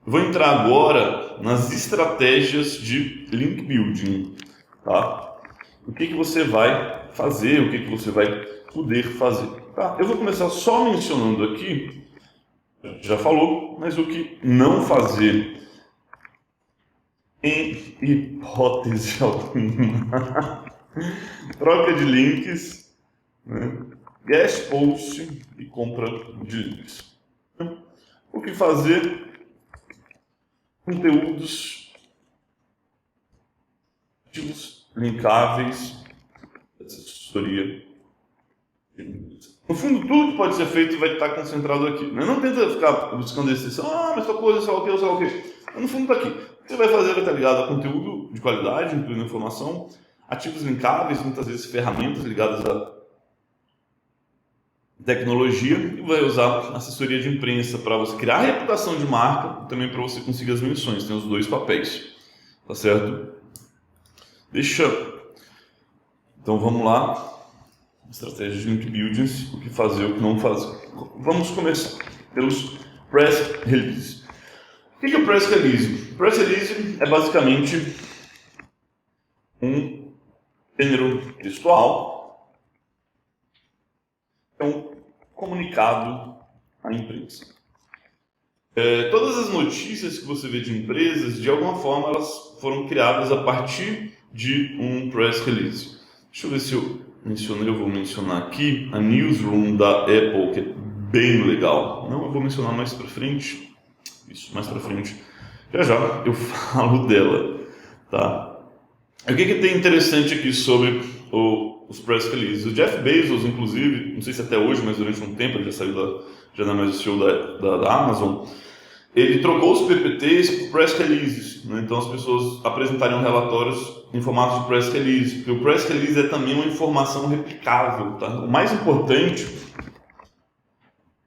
eu vou entrar agora nas estratégias de link building, tá? O que você vai fazer, o que você vai poder fazer. Tá? Eu vou começar só mencionando aqui, já falou, mas o que não fazer em hipótese alguma. Troca de links, né? Guest post e compra de links. O que fazer? Conteúdos ativos linkáveis, assessoria. No fundo, tudo que pode ser feito vai estar concentrado aqui. Não tenta ficar buscando exceção, mas tal coisa, sei lá o que. No fundo, está aqui. O que você vai fazer vai estar ligado a conteúdo de qualidade, incluindo informação, ativos linkáveis, muitas vezes ferramentas ligadas à tecnologia, e vai usar assessoria de imprensa para você criar a reputação de marca e também para você conseguir as menções. Tem os dois papéis, tá certo? Então vamos lá. Estratégia de link building, o que fazer, o que não fazer. Vamos começar pelos press releases. O que é o press release? Press release é basicamente um gênero textual, é um comunicado à imprensa. Todas as notícias que você vê de empresas, de alguma forma, elas foram criadas a partir de um press release. Deixa eu ver se eu vou mencionar aqui a Newsroom da Apple, que é bem legal. Não, eu vou mencionar mais pra frente. Isso, mais pra frente. Já eu falo dela, tá? O que tem interessante aqui sobre os press releases? O Jeff Bezos, inclusive, não sei se até hoje, mas durante um tempo ele já saiu já não é mais o CEO da Amazon, ele trocou os PPTs por press releases, né? Então as pessoas apresentariam relatórios em formato de press release, porque o press release é também uma informação replicável, tá? O mais importante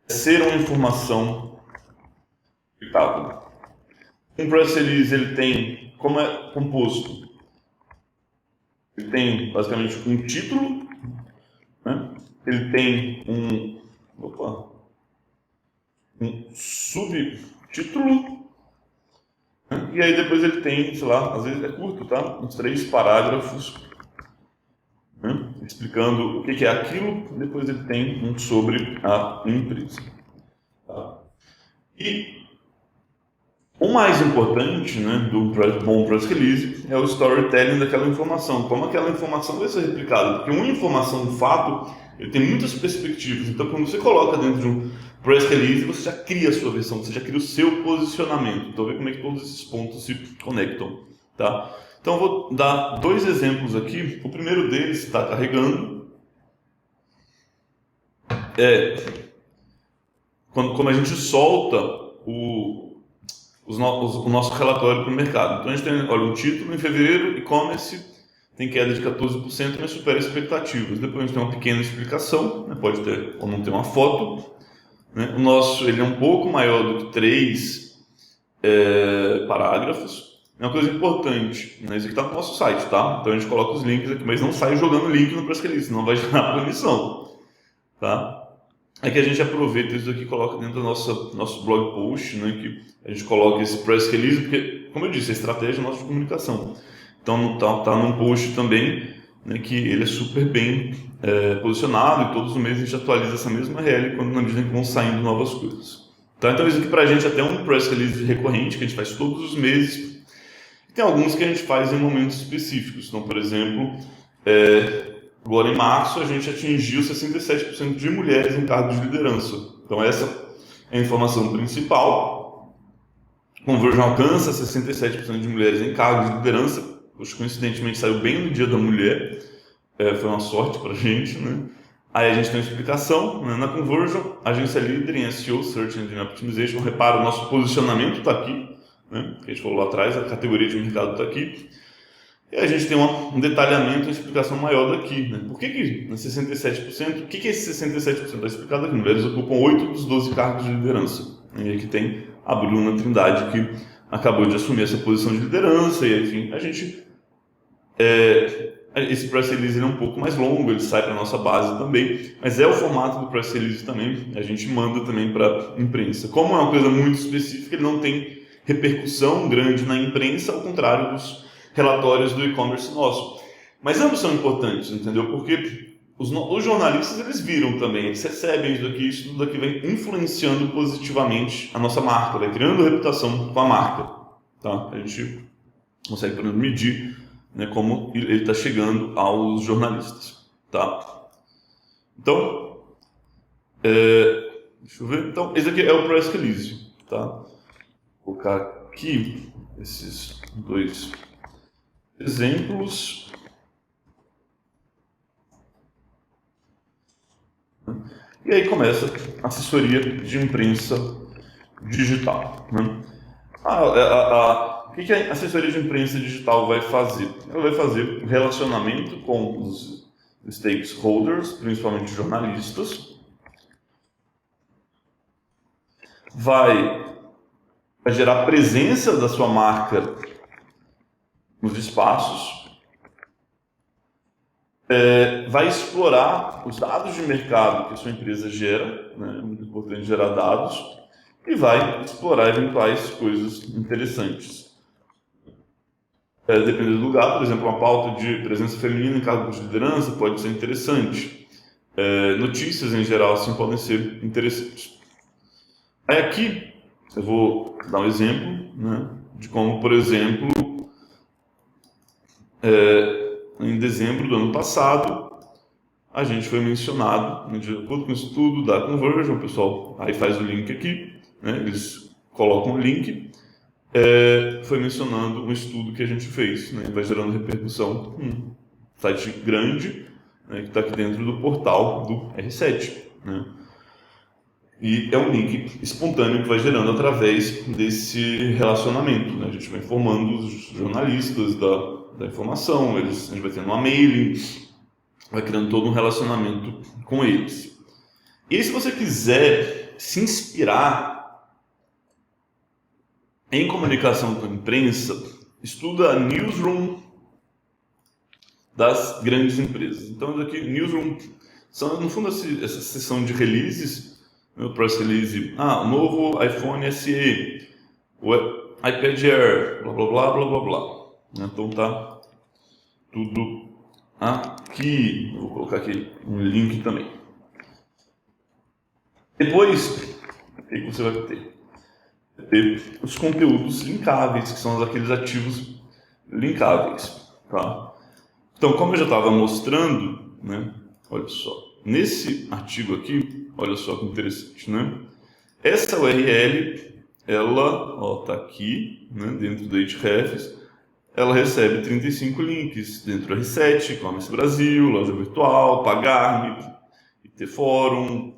é ser uma informação replicável. Um press release, ele tem, como é composto? Ele tem basicamente um título, né? Ele tem um subtítulo, né? E aí depois ele tem, sei lá, às vezes é curto, tá? Uns 3 parágrafos, né? Explicando o que é aquilo. Depois ele tem um sobre a empresa, tá? E o mais importante, né, do bom press release é o storytelling daquela informação, como aquela informação vai ser replicada, porque uma informação, um fato, ele tem muitas perspectivas. Então, quando você coloca dentro de um press release, você já cria a sua versão, você já cria o seu posicionamento. Então, vê como é que todos esses pontos se conectam, tá? Então, eu vou dar 2 exemplos aqui. O primeiro deles está carregando. Como a gente solta o nosso relatório para o mercado. Então a gente tem, olha, um título em fevereiro, e-commerce tem queda de 14%, mas supera expectativas. Depois a gente tem uma pequena explicação, né? Pode ter ou não ter uma foto, né? O nosso ele é um pouco maior do que 3 parágrafos. É uma coisa importante, né? Isso aqui está no nosso site, tá? Então a gente coloca os links aqui, mas não sai jogando link no press release, senão vai gerar punição, tá? É que a gente aproveita isso aqui e coloca dentro do nosso blog post, né, que a gente coloca esse press release, porque, como eu disse, a estratégia é nossa de comunicação. Então, tá num post também, né, que ele é super bem posicionado, e todos os meses a gente atualiza essa mesma URL quando na medida que vão saindo novas coisas. Tá? Então, isso aqui pra gente é até um press release recorrente, que a gente faz todos os meses. E tem alguns que a gente faz em momentos específicos. Então, por exemplo, agora em março a gente atingiu 67% de mulheres em cargos de liderança. Então essa é a informação principal. Conversion alcança 67% de mulheres em cargos de liderança. Hoje, coincidentemente, saiu bem no Dia da Mulher. Foi uma sorte para a gente, né? Aí a gente tem uma explicação, né? Na Conversion, agência líder em SEO, Search Engine Optimization. Repara, o nosso posicionamento está aqui, né? Que a gente falou lá atrás, a categoria de mercado está aqui. E a gente tem um detalhamento, uma explicação maior daqui, né? Por que 67%? O que é esse 67%? Está explicado aqui. Mulheres ocupam 8 dos 12 cargos de liderança. E aqui tem a Bruna Trindade, que acabou de assumir essa posição de liderança. E, enfim, a gente... esse press release é um pouco mais longo, ele sai para a nossa base também, mas é o formato do press release também. A gente manda também para a imprensa. Como é uma coisa muito específica, ele não tem repercussão grande na imprensa, ao contrário dos relatórios do e-commerce nosso. Mas ambos são importantes, entendeu? Porque os jornalistas, eles viram também, eles recebem isso tudo aqui vem influenciando positivamente a nossa marca, vai criando reputação com a marca, tá? A gente consegue, por exemplo, medir, né, como ele está chegando aos jornalistas, tá? Então, deixa eu ver. Então, esse aqui é o press release, tá? Vou colocar aqui esses 2 exemplos. E aí começa a assessoria de imprensa digital, né? O que a assessoria de imprensa digital vai fazer? Ela vai fazer um relacionamento com os stakeholders, principalmente jornalistas, vai gerar presença da sua marca nos espaços, vai explorar os dados de mercado que a sua empresa gera, né? É muito importante gerar dados, e vai explorar eventuais coisas interessantes. Dependendo do lugar, por exemplo, uma pauta de presença feminina em cargos de liderança pode ser interessante. Notícias em geral assim podem ser interessantes. Aí aqui eu vou dar um exemplo, né, de como, por exemplo, em dezembro do ano passado, a gente foi mencionado, de acordo com o estudo da Conversion, pessoal, aí faz o link aqui, né, eles colocam o link, foi mencionando um estudo que a gente fez, né, vai gerando repercussão. Site grande, né, que está aqui dentro do portal do R7. Né. E é um link espontâneo que vai gerando através desse relacionamento, né? A gente vai informando os jornalistas da informação, a gente vai tendo uma mailing, vai criando todo um relacionamento com eles. E aí, se você quiser se inspirar em comunicação com a imprensa, estuda a newsroom das grandes empresas. Então, aqui, newsroom são, no fundo, essa seção de releases, o press release, o novo iPhone SE, o iPad Air, blá blá blá blá blá blá. Então tá tudo aqui. Vou colocar aqui um link também. Depois, o que você vai ter? Os conteúdos linkáveis, que são aqueles ativos linkáveis, tá? Então, como eu já estava mostrando, né? Olha só, nesse artigo aqui, olha só que interessante, né? Essa URL, ela está aqui, né, dentro do Ahrefs, ela recebe 35 links dentro do R7, E-commerce Brasil, Loja Virtual, Pagar.me, IT Fórum,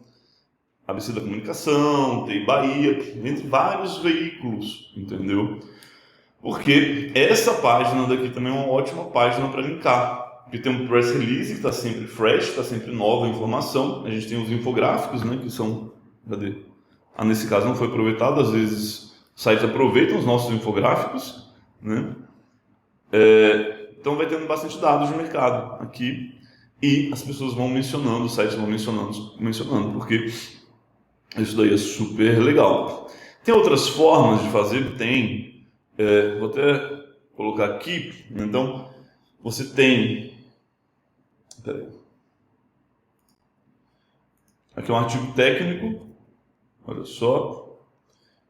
ABC da Comunicação, TI Bahia, entre vários veículos, entendeu? Porque essa página daqui também é uma ótima página para linkar. Porque tem um press release que está sempre fresh, está sempre nova a informação. A gente tem os infográficos, né, que são... Cadê? Nesse caso não foi aproveitado, às vezes os sites aproveitam os nossos infográficos, né? Então vai tendo bastante dados de mercado aqui e as pessoas vão mencionando, os sites vão mencionando, porque isso daí é super legal. Tem outras formas de fazer? Tem. Vou até colocar aqui. Então, você tem... Peraí. Aqui é um artigo técnico. Olha só.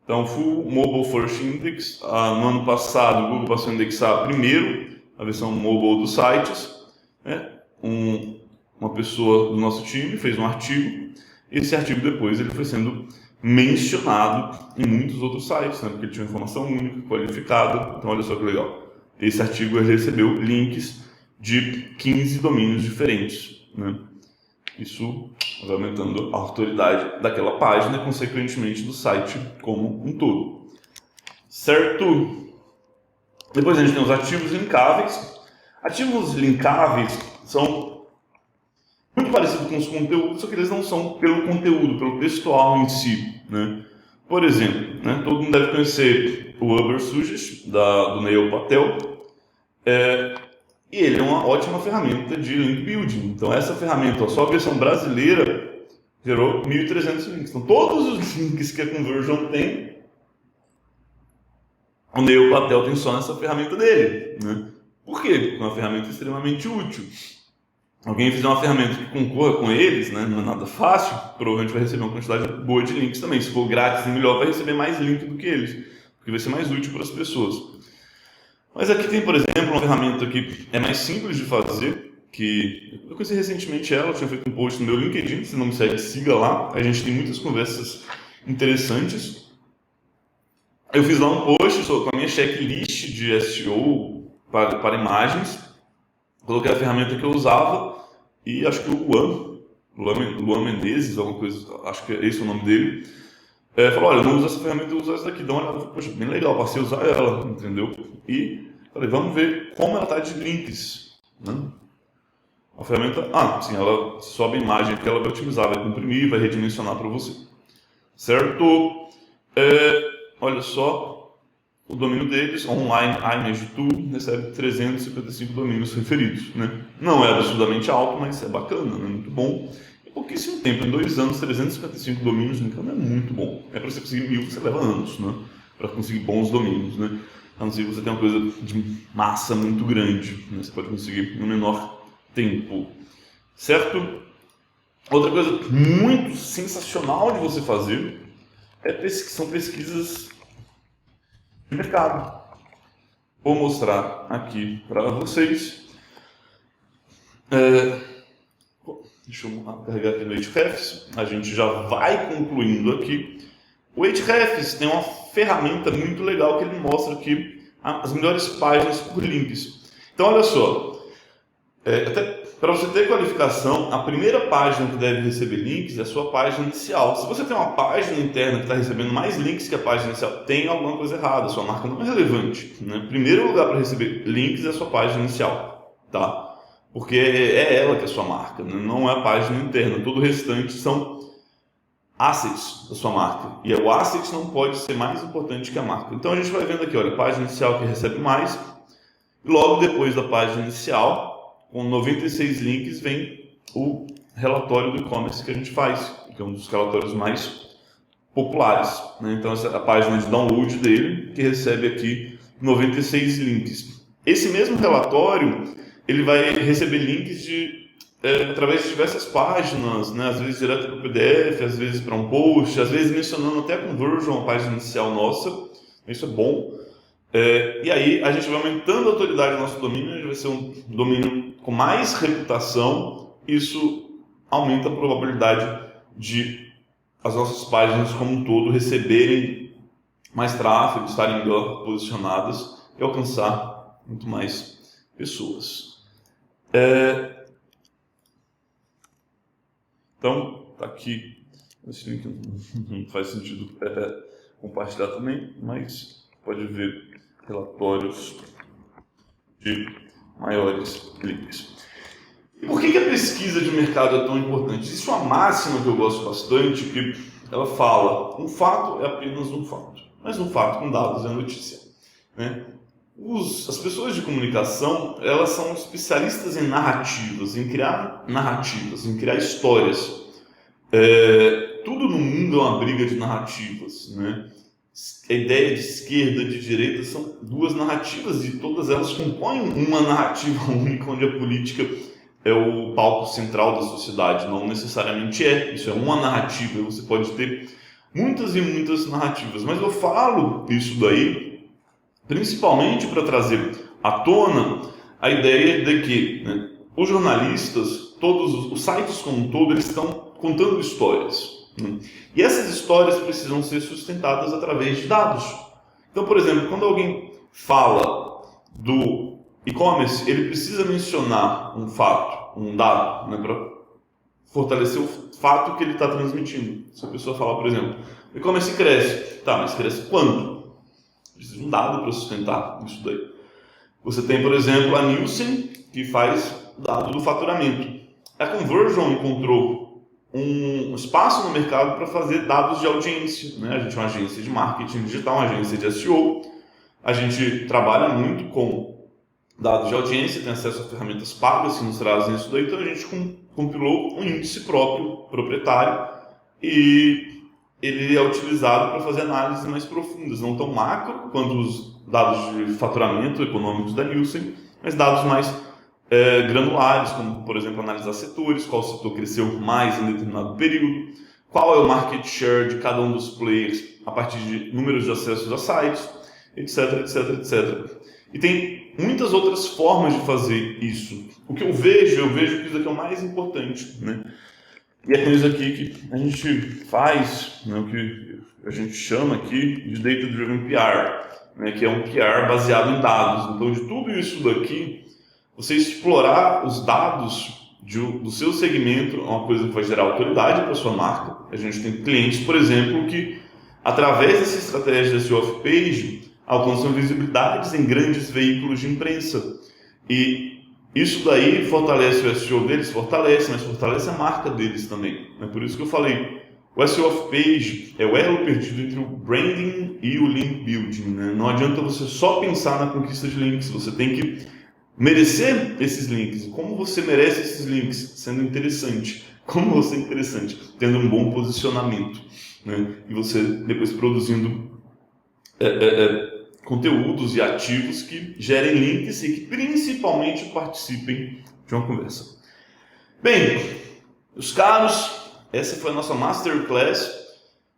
Então, Full Mobile First Index. No ano passado, o Google passou a indexar primeiro a versão mobile dos sites. Uma pessoa do nosso time fez um artigo. Esse artigo depois ele foi sendo mencionado em muitos outros sites, né? Porque ele tinha uma informação única, qualificada. Então, olha só que legal. Esse artigo ele recebeu links de 15 domínios diferentes, né? Isso vai aumentando a autoridade daquela página e, consequentemente, do site como um todo. Certo? Depois a gente tem os ativos linkáveis. Ativos linkáveis são muito parecidos com os conteúdos, só que eles não são pelo conteúdo, pelo textual em si, né? Por exemplo, né, todo mundo deve conhecer o Uber Suggest, do Neil Patel, e ele é uma ótima ferramenta de link building. Então essa ferramenta, só a versão brasileira, gerou 1.300 links. Então todos os links que a Conversion tem, o Neil Patel tem só nessa ferramenta dele, né? Por quê? Porque é uma ferramenta extremamente útil. Alguém fizer uma ferramenta que concorra com eles, né, não é nada fácil, provavelmente vai receber uma quantidade boa de links também. Se for grátis e melhor, vai receber mais link do que eles, porque vai ser mais útil para as pessoas. Mas aqui tem, por exemplo, uma ferramenta que é mais simples de fazer, que eu conheci recentemente ela, eu tinha feito um post no meu LinkedIn, se não me segue, siga lá. A gente tem muitas conversas interessantes. Eu fiz lá um post com a minha checklist de SEO para imagens, coloquei a ferramenta que eu usava e acho que o Luan Menezes, alguma coisa, acho que esse é o nome dele, falou, olha, eu não uso essa ferramenta, eu uso essa daqui, dá uma olhada. Poxa, bem legal, passei a usar ela, entendeu? E falei, vamos ver como ela está de links, né? A ferramenta, sim, ela sobe a imagem que ela vai otimizar, vai comprimir, vai redimensionar para você, certo? Olha só, o domínio deles, online image2, recebe 355 domínios referidos, né? Não é absurdamente alto, mas é bacana, né? Muito bom. Em pouquíssimo tempo, em 2 anos, 355 domínios, então é muito bom. Para você conseguir 1.000, você leva anos, né? Para conseguir bons domínios, né? A não ser que você tenha uma coisa de massa muito grande, né? Você pode conseguir no menor tempo, certo? Outra coisa muito sensacional de você fazer são pesquisas de mercado. Vou mostrar aqui para vocês. Deixa eu carregar aqui no Ahrefs. A gente já vai concluindo aqui. O Ahrefs tem uma ferramenta muito legal que ele mostra aqui as melhores páginas por links. Então, olha só. Até para você ter qualificação, a primeira página que deve receber links é a sua página inicial. Se você tem uma página interna que está recebendo mais links que a página inicial, tem alguma coisa errada, a sua marca não é relevante, né? O primeiro lugar para receber links é a sua página inicial, tá? Porque é ela que é a sua marca, né? Não é a página interna. Todo o restante são assets da sua marca. E o asset não pode ser mais importante que a marca. Então a gente vai vendo aqui, olha, a página inicial que recebe mais. E logo depois da página inicial, com 96 links, vem o relatório do e-commerce que a gente faz, que é um dos relatórios mais populares, né? Então essa é a página de download dele, que recebe aqui 96 links. Esse mesmo relatório, ele vai receber links através de diversas páginas, né? Às vezes direto para o PDF, às vezes para um post, às vezes mencionando até a conversion, a página inicial nossa. Isso é bom. E aí a gente vai aumentando a autoridade do nosso domínio, a gente vai ser um domínio com mais reputação. Isso aumenta a probabilidade de as nossas páginas como um todo receberem mais tráfego, estarem melhor posicionadas e alcançar muito mais pessoas. Então, tá aqui, esse link não faz sentido compartilhar também, mas pode ver relatórios de maiores links. E por que a pesquisa de mercado é tão importante? Existe uma máxima que eu gosto bastante, que ela fala, um fato é apenas um fato, mas um fato com dados é notícia, né? As pessoas de comunicação, elas são especialistas em narrativas, em criar histórias. Tudo no mundo é uma briga de narrativas, né? A ideia de esquerda e de direita são duas narrativas e todas elas compõem uma narrativa única, onde a política é o palco central da sociedade. Não necessariamente isso é uma narrativa, você pode ter muitas e muitas narrativas, mas eu falo isso daí principalmente para trazer à tona a ideia de que, né, os jornalistas, todos os sites como um todo, eles estão contando histórias, né? E essas histórias precisam ser sustentadas através de dados. Então, por exemplo, quando alguém fala do e-commerce, ele precisa mencionar um fato, um dado, né, para fortalecer o fato que ele está transmitindo. Se a pessoa falar, por exemplo, o e-commerce cresce, tá, mas cresce quanto? Precisa de um dado para sustentar isso daí. Você tem, por exemplo, a Nielsen, que faz dado do faturamento. A Conversion encontrou um espaço no mercado para fazer dados de audiência, né? A gente é uma agência de marketing digital, uma agência de SEO. A gente trabalha muito com dados de audiência, tem acesso a ferramentas pagas que nos trazem isso daí. Então a gente compilou um índice próprio, proprietário, e ele é utilizado para fazer análises mais profundas, não tão macro quanto os dados de faturamento econômicos da Nielsen, mas dados mais granulares, como, por exemplo, analisar setores, qual setor cresceu mais em determinado período, qual é o market share de cada um dos players a partir de números de acessos a sites, etc, etc, etc. E tem muitas outras formas de fazer isso. O que eu vejo que isso aqui é o mais importante, né? E é isso aqui que a gente faz, né, o que a gente chama aqui de Data Driven PR, né, que é um PR baseado em dados. Então, de tudo isso daqui, você explorar os dados do seu segmento é uma coisa que vai gerar autoridade para a sua marca. A gente tem clientes, por exemplo, que através dessa estratégia de SEO off-page alcançam visibilidades em grandes veículos de imprensa. E isso daí fortalece o SEO deles, mas fortalece a marca deles também. É por isso que eu falei, o SEO off-page é o elo perdido entre o branding e o link building, né? Não adianta você só pensar na conquista de links, você tem que merecer esses links. Como você merece esses links? Sendo interessante. Como você é interessante? Tendo um bom posicionamento, né? E você depois produzindo conteúdos e ativos que gerem links e que principalmente participem de uma conversa. Bem, meus caros, essa foi a nossa Masterclass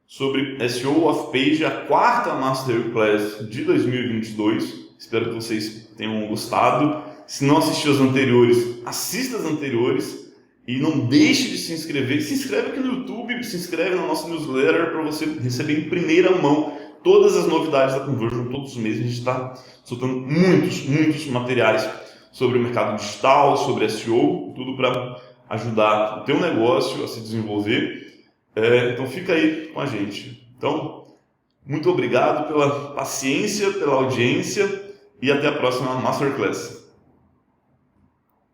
sobre SEO off-page, a quarta Masterclass de 2022. Espero que vocês tenham gostado. Se não assistiu as anteriores, assista as anteriores e não deixe de se inscrever. Se inscreve aqui no YouTube, se inscreve na nossa newsletter para você receber em primeira mão todas as novidades da Conversion. Todos os meses a gente está soltando muitos materiais sobre o mercado digital, sobre SEO, tudo para ajudar o teu negócio a se desenvolver. Então fica aí com a gente. Então, muito obrigado pela paciência, pela audiência e até a próxima Masterclass.